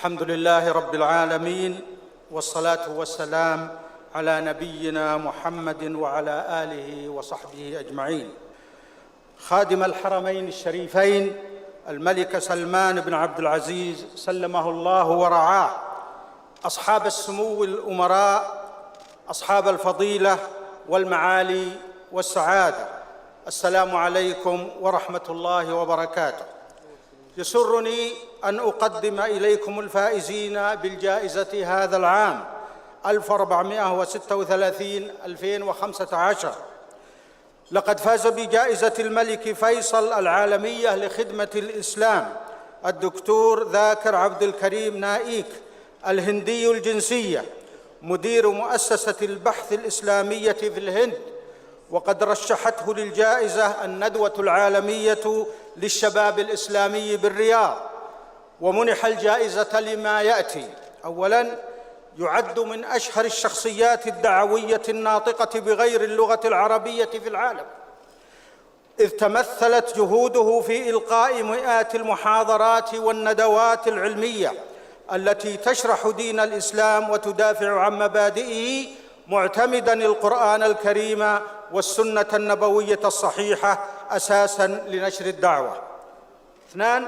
الحمد لله رب العالمين، والصلاة والسلام على نبينا محمد وعلى آله وصحبه أجمعين. خادم الحرمين الشريفين الملك سلمان بن عبد العزيز سلمه الله ورعاه، أصحاب السمو الأمراء، أصحاب الفضيلة والمعالي والسعادة، السلام عليكم ورحمة الله وبركاته. يسرني أن أقدم إليكم الفائزين بالجائزة هذا العام 1436-2015. لقد فاز بجائزة الملك فيصل العالمية لخدمة الإسلام الدكتور ذاكر عبد الكريم نائيك، الهندي الجنسية، مدير مؤسسة البحث الإسلامية في الهند، وقد رشحته للجائزة الندوة العالمية للشباب الإسلامي بالرياض، ومنح الجائزة لما يأتي. أولاً، يعد من أشهر الشخصيات الدعوية الناطقة بغير اللغة العربية في العالم، إذ تمثلت جهوده في إلقاء مئات المحاضرات والندوات العلمية التي تشرح دين الإسلام وتدافع عن مبادئه، معتمداً القرآن الكريم والسنة النبوية الصحيحة أساساً لنشر الدعوة. اثنان،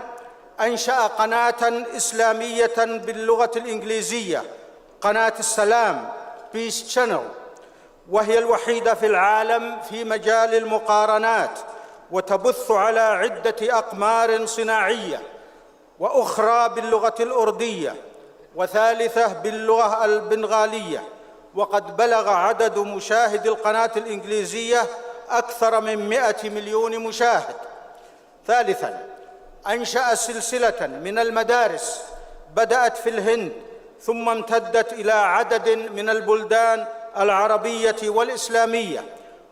أنشأ قناة إسلامية باللغة الإنجليزية، قناة السلام Peace Channel، وهي الوحيدة في العالم في مجال المقارنات، وتبث على عدة أقمار صناعية، وأخرى باللغة الأردية، وثالثة باللغة البنغالية، وقد بلغ عدد مشاهد القناة الإنجليزية أكثر من 100 مليون مشاهد. ثالثاً، أنشأ سلسلة من المدارس بدأت في الهند ثم امتدت إلى عدد من البلدان العربية والإسلامية،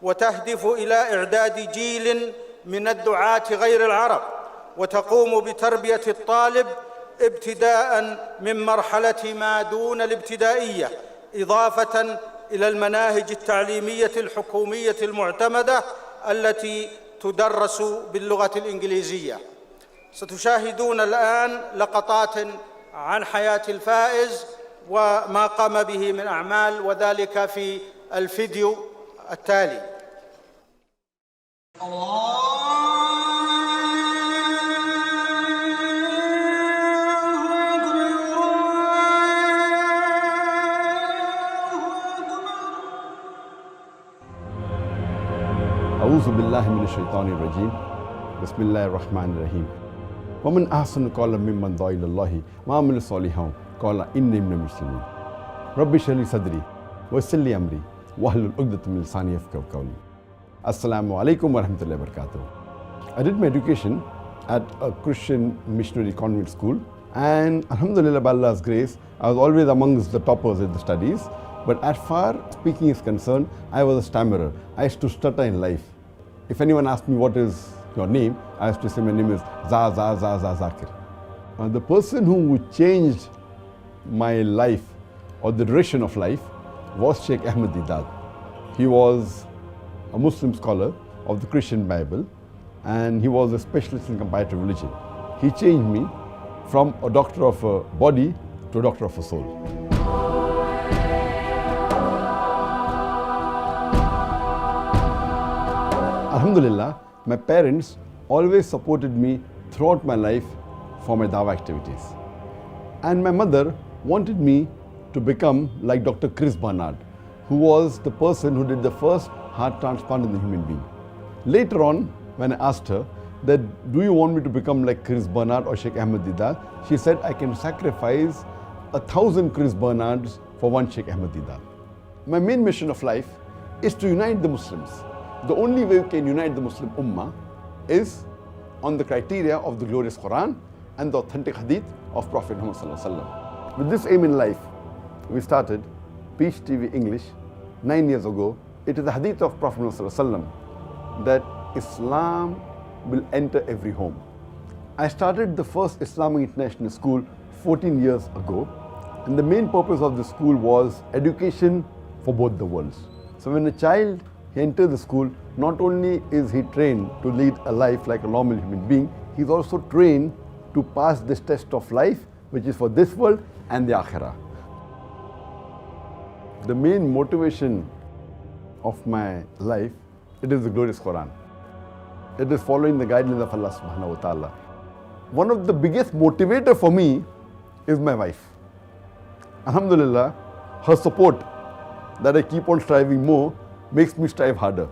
وتهدف إلى إعداد جيل من الدعاة غير العرب، وتقوم بتربية الطالب ابتداءً من مرحلة ما دون الابتدائية، إضافة إلى المناهج التعليمية الحكومية المعتمدة التي تدرس باللغة الإنجليزية. ستشاهدون الآن لقطات عن حياة الفائز وما قام به من أعمال، وذلك في الفيديو التالي. أعوذ بالله من الشيطان الرجيم. بسم الله الرحمن الرحيم. ومن أحسن قولا ممن دعا إلى الله وعمل صالحا قال إني من المسلمين. رب اشرح لي صدري ويسر لي أمري واحلل عقدة من لساني يفقهوا قولي. Assalamu alaikum wa rahmatullahi wa barakatuh. I did my education at a Christian missionary convent school, and alhamdulillah, by Allah's grace, I was always amongst the toppers in the studies. But as far as speaking is concerned, I was a stammerer. I used to stutter in life. If anyone asked me what is your name, I used to say my name is Zakir. The person who changed my life or the direction of life was Sheikh Ahmed Deedat. He was a Muslim scholar of the Christian Bible, and he was a specialist in comparative religion. He changed me from a doctor of a body to a doctor of a soul. Alhamdulillah, my parents always supported me throughout my life for my dawah activities. And my mother wanted me to become like Dr. Chris Barnard, who was the person who did the first heart transplant in the human being. Later on, when I asked her that, do you want me to become like Chris Barnard or Sheikh Ahmed Deedat? She said, I can sacrifice 1,000 Chris Barnards for one Sheikh Ahmed Deedat. My main mission of life is to unite the Muslims. The only way we can unite the Muslim Ummah is on the criteria of the glorious Quran and the authentic hadith of Prophet Muhammad Sallallahu Alaihi Wasallam. With this aim in life, we started Peace TV English 9 years ago. It is the hadith of Prophet Muhammad Sallallahu Alaihi Wasallam that Islam will enter every home. I started the first Islamic International School 14 years ago, and the main purpose of the school was education for both the worlds. So when a child enters the school, not only is he trained to lead a life like a normal human being, he is also trained to pass this test of life which is for this world and the akhirah. The main motivation of my life, it is the glorious Quran. It is following the guidelines of Allah subhanahu wa ta'ala. One of the biggest motivator for me is my wife. Alhamdulillah, her support that I keep on striving more makes me strive harder.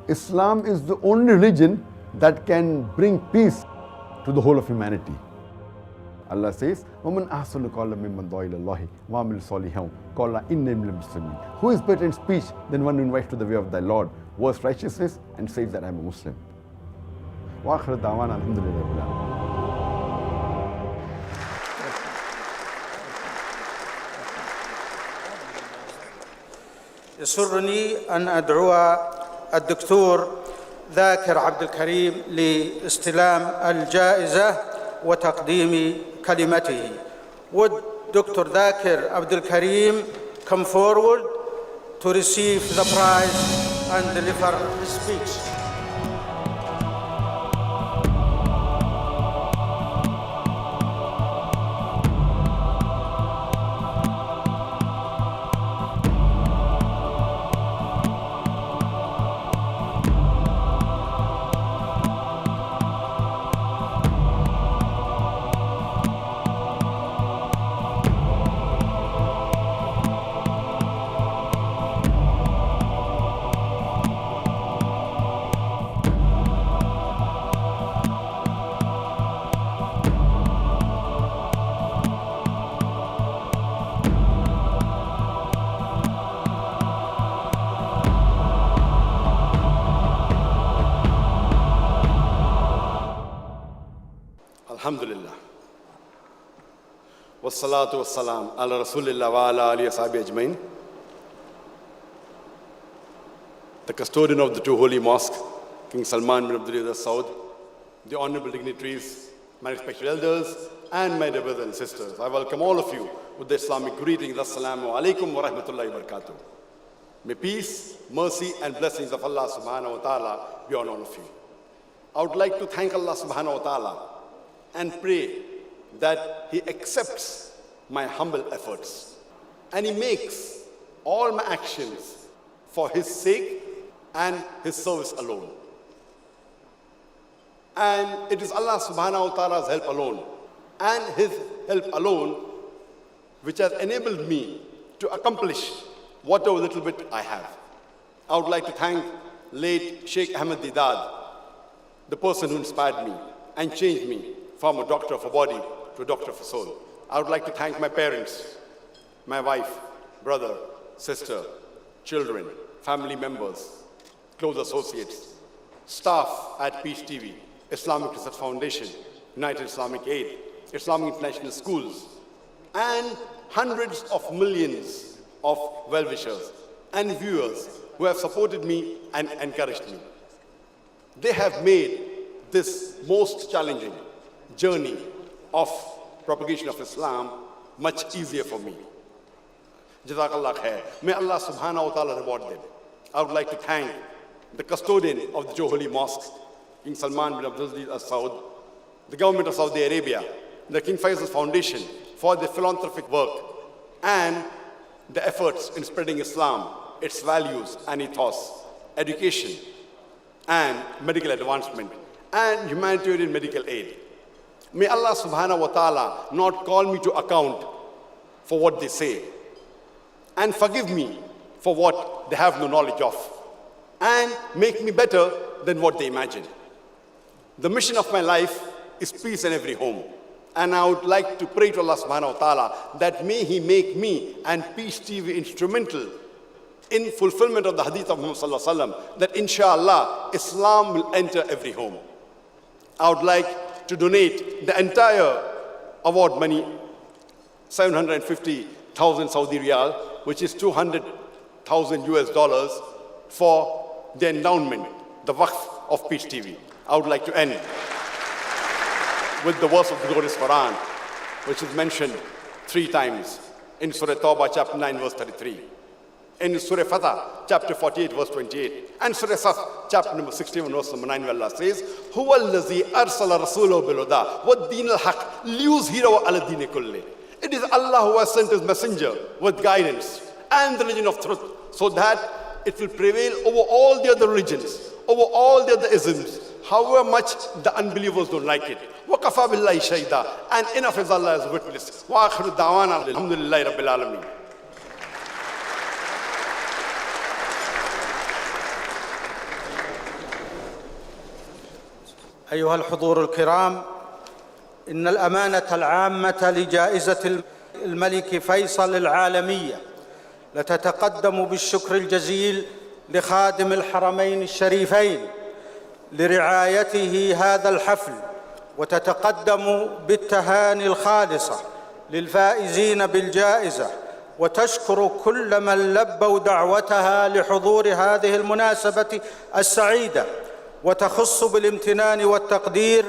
Islam is the only religion that can bring peace to the whole of humanity. Allah says, وَمَنْ أَحْسَنُ قَوْلًا مِمَّنْ دَعَا إِلَى اللَّهِ وَعَمِلَ صَالِحًا قَالَ إِنِّي مِنَ الْمُسْلِمِينَ. Who is better in speech than one who invites to the way of thy Lord, works righteousness and says that I am a Muslim. وآخر دعوانا الحمد لله رب العالمين. يسرني أن أدعو الدكتور ذاكر عبد الكريم لاستلام الجائزة وتقديم كلمته. Would Dr. Dhakir Abdul Karim come forward to receive the prize and deliver his speech? Alhamdulillah. Wassalatu wassalam ala Rasulillah wa ala alihi ashabi ajmain. The custodian of the two holy mosques, King Salman bin Abdulaziz Al Saud, the honorable dignitaries, my respected elders, and my dear brothers and sisters, I welcome all of you with the Islamic greetings. Assalamu alaikum wa rahmatullahi wa barakatuh. May peace, mercy, and blessings of Allah subhanahu wa ta'ala be on all of you. I would like to thank Allah subhanahu wa ta'ala and pray that He accepts my humble efforts and He makes all my actions for His sake and His service alone. And it is Allah subhanahu wa ta'ala's help alone and His help alone which has enabled me to accomplish whatever little bit I have. I would like to thank late Sheikh Ahmed Deedat, the person who inspired me and changed me from a doctor of a body to a doctor of a soul. I would like to thank my parents, my wife, brother, sister, children, family members, close associates, staff at Peace TV, Islamic Research Foundation, United Islamic Aid, Islamic International Schools, and hundreds of millions of well-wishers and viewers who have supported me and encouraged me. They have made this most challenging journey of propagation of Islam much easier for me. Jazakallah khair. May Allah subhanahu wa ta'ala reward them. I would like to thank the custodian of the two holy mosques, King Salman bin Abdulaziz Al Saud, the government of Saudi Arabia, the King Faisal Foundation for their philanthropic work and the efforts in spreading Islam, its values and ethos, education and medical advancement and humanitarian medical aid. May Allah subhanahu wa ta'ala not call me to account for what they say and forgive me for what they have no knowledge of and make me better than what they imagine. The mission of my life is peace in every home. And I would like to pray to Allah subhanahu wa ta'ala that may He make me and Peace TV instrumental in fulfillment of the hadith of Muhammad sallallahu alaihi wasallam, that inshallah Islam will enter every home. I would like to donate the entire award money, 750,000 Saudi Riyal, which is $200,000 US, for the endowment, the waqf of Peace TV. I would like to end with the verse of the glorious Quran, which is mentioned 3 times in Surah Tawbah, chapter 9, verse 33. in Surah Fatah, chapter 48, verse 28. And Surah Saf, chapter number 61, verse number 9, where Allah says, هُوَ الَّذِي أَرْسَلَ رَسُولَهُ بِالْهُدَى وَالدِّينِ الْحَقِّ لِيُظْهِرَهُ عَلَى الدِّينِ كُلِّهِ. It is Allah who has sent His messenger with guidance and the religion of truth, so that it will prevail over all the other religions, over all the other isms, however much the unbelievers don't like it. وَكَفَى بِاللَّهِ شَهِيدًا. And enough is Allah as witness. وَآخِرُ دَعْوَانَا الْحَمْدُ لِلَّهِ رَبِّ الْعَالَمِينَ. أيها الحضور الكرام، إن الأمانة العامة لجائزة الملك فيصل العالمية لتتقدم بالشكر الجزيل لخادم الحرمين الشريفين لرعايته هذا الحفل، وتتقدم بالتهاني الخالصة للفائزين بالجائزة، وتشكر كل من لبوا دعوتها لحضور هذه المناسبة السعيدة، وتخص بالامتنان والتقدير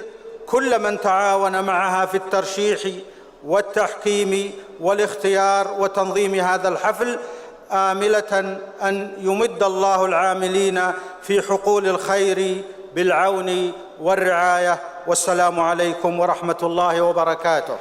كل من تعاون معها في الترشيح والتحكيم والاختيار وتنظيم هذا الحفل، آملة أن يمد الله العاملين في حقول الخير بالعون والرعاية. والسلام عليكم ورحمة الله وبركاته.